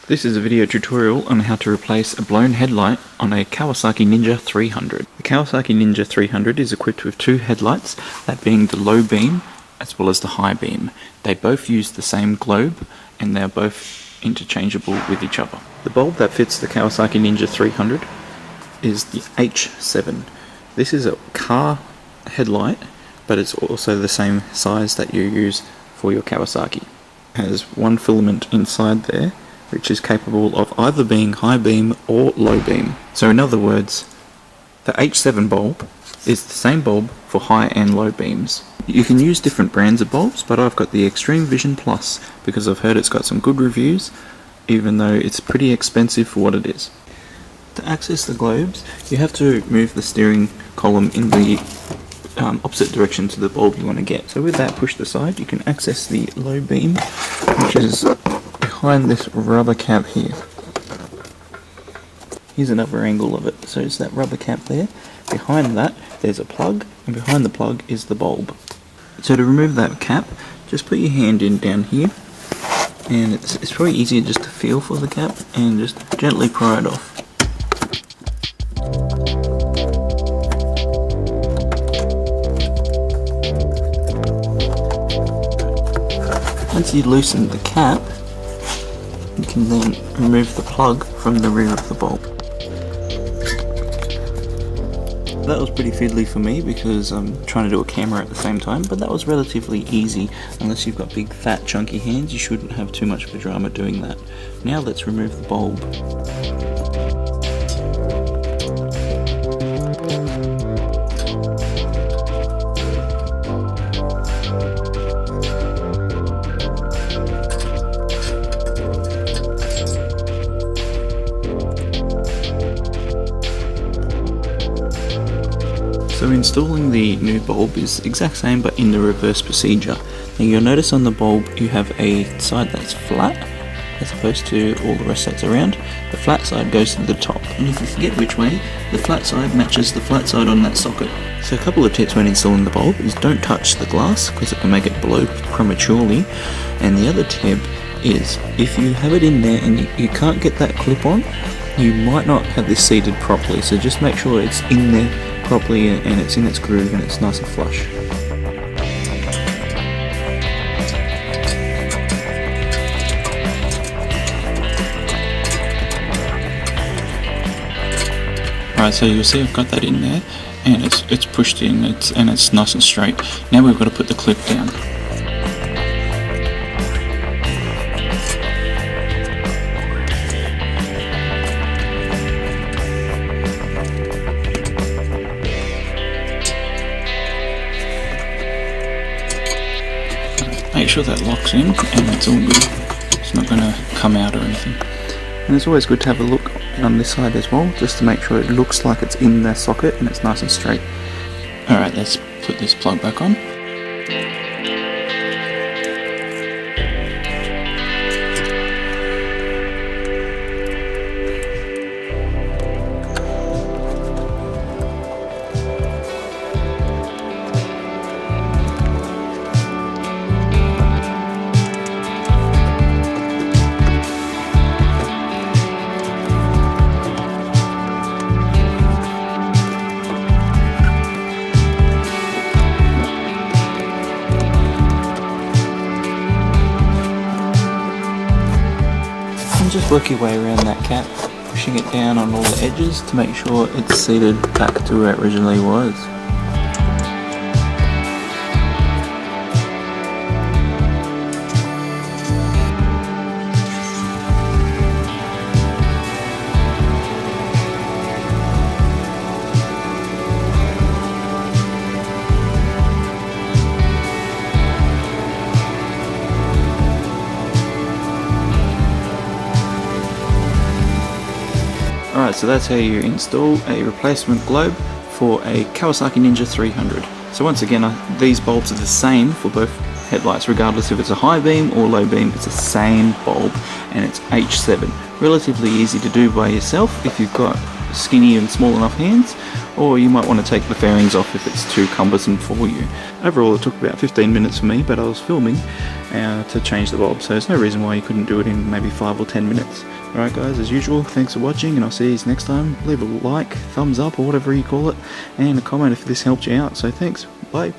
This is a video tutorial on how to replace a blown headlight on a Kawasaki Ninja 300. The Kawasaki Ninja 300 is equipped with two headlights, that being the low beam as well as the high beam. They both use the same globe and they're both interchangeable with each other. The bulb that fits the Kawasaki Ninja 300 is the H7. This is a car headlight, but it's also the same size that you use for your Kawasaki. It has one filament inside there, which is capable of either being high beam or low beam. So in other words, the H7 bulb is the same bulb for high and low beams. You can use different brands of bulbs, but I've got the Extreme Vision Plus because I've heard it's got some good reviews, even though it's pretty expensive for what it is. To access the globes, you have to move the steering column in the opposite direction to the bulb you want to get. So with that pushed aside, you can access the low beam, which is behind this rubber cap here. Here's another angle of it. So it's that rubber cap there. Behind that there's a plug, and behind the plug is the bulb. So to remove that cap, just put your hand in down here, and it's probably easier just to feel for the cap and just gently pry it off. Once you loosen the cap, you can then remove the plug from the rear of the bulb. That was pretty fiddly for me because I'm trying to do a camera at the same time, but that was relatively easy. Unless you've got big fat chunky hands, you shouldn't have too much of a drama doing that. Now let's remove the bulb. So installing the new bulb is the exact same but in the reverse procedure. Now you'll notice on the bulb you have a side that's flat as opposed to all the rest that's around. The flat side goes to the top, and if you forget which way, the flat side matches the flat side on that socket. So a couple of tips when installing the bulb is don't touch the glass because it can make it blow prematurely, and the other tip is if you have it in there and you can't get that clip on, you might not have this seated properly, so just make sure it's in there properly and it's in its groove and it's nice and flush. Alright, so you'll see I've got that in there and it's pushed in and it's nice and straight. Now we've got to put the clip down. Make sure that locks in and it's all good. It's not going to come out or anything. And it's always good to have a look on this side as well, just to make sure it looks like it's in the socket and it's nice and straight. Alright, let's put this plug back on. Just work your way around that cap, pushing it down on all the edges to make sure it's seated back to where it originally was. Alright, so that's how you install a replacement globe for a Kawasaki Ninja 300. So once again, these bulbs are the same for both headlights, regardless if it's a high beam or low beam. It's the same bulb, and it's H7. Relatively easy to do by yourself if you've got skinny and small enough hands, or you might want to take the fairings off if it's too cumbersome for you. Overall it took about 15 minutes for me, but I was filming to change the bulb. So there's no reason why you couldn't do it in maybe 5 or 10 minutes. Alright guys, as usual, thanks for watching, and I'll see you next time. Leave a like, thumbs up, or whatever you call it, and a comment if this helped you out. So thanks, bye.